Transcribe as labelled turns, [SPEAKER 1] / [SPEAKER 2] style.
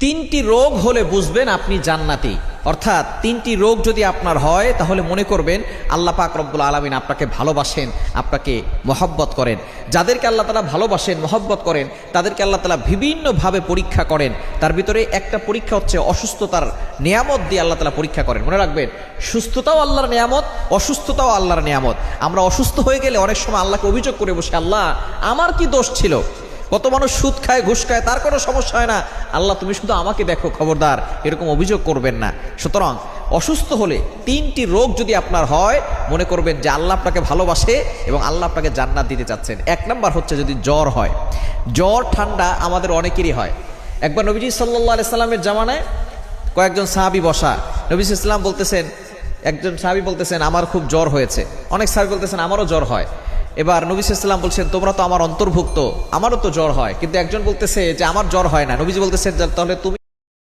[SPEAKER 1] তিনটি রোগ হলে বুঝবেন আপনি জান্নাতি। অর্থাৎ তিনটি রোগ যদি আপনার হয় তাহলে মনে করবেন আল্লাহ পাক রব্বুল আলামিন আপনাকে ভালোবাসেন, আপনাকে মহব্বত করেন। যাদেরকে আল্লাহ তাআলা ভালোবাসেন, মহব্বত করেন, তাদেরকে আল্লাহ তাআলা বিভিন্নভাবে পরীক্ষা করেন। তার ভিতরে একটা পরীক্ষা হচ্ছে অসুস্থতার নিয়ামত দিয়ে আল্লাহ তাআলা পরীক্ষা করেন। মনে রাখবেন, সুস্থতাও আল্লাহর নিয়ামত, অসুস্থতাও আল্লাহর নিয়ামত। আমরা অসুস্থ হয়ে গেলে অনেক সময় আল্লাহকে অভিযোগ করে বসে, আল্লাহ আমার কি দোষ ছিল? কত মানুষ সুদ খায়, ঘুষ খায়, তার কোনো সমস্যা হয় না, আল্লাহ তুমি শুধু আমাকে দেখো, খবরদার এরকম অভিযোগ করবেন না। সুতরাং অসুস্থ হলে তিনটি রোগ যদি আপনার হয়, মনে করবেন যে আল্লাহ আপনাকে ভালোবাসে এবং আল্লাহ আপনাকে জান্নাত দিতে চাচ্ছেন। এক নাম্বার হচ্ছে যদি জ্বর হয়। জ্বর ঠান্ডা আমাদের অনেকেরই হয়। একবার নবীজি সাল্লাল্লাহু আলাইহি সাল্লামের জামানায় কয়েকজন সাহাবী বসা, নবী সাল্লাল্লাহু আলাইহি সাল্লাম বলতেছেন, একজন সাহাবী বলতেছেন আমার খুব জ্বর হয়েছে, অনেক সাহাবী বলতেছেন আমারও জ্বর হয়। এবার নবী সাল্লাল্লাহু আলাইহি ওয়াসাল্লাম বলছেন তোমরা তো আমার অন্তর্ভুক্ত, আমারও তো জ্বর হয়। কিন্তু একজন বলতেছে যে আমার জ্বর হয় না। নবীজি বলতেছেন তাহলে তুমি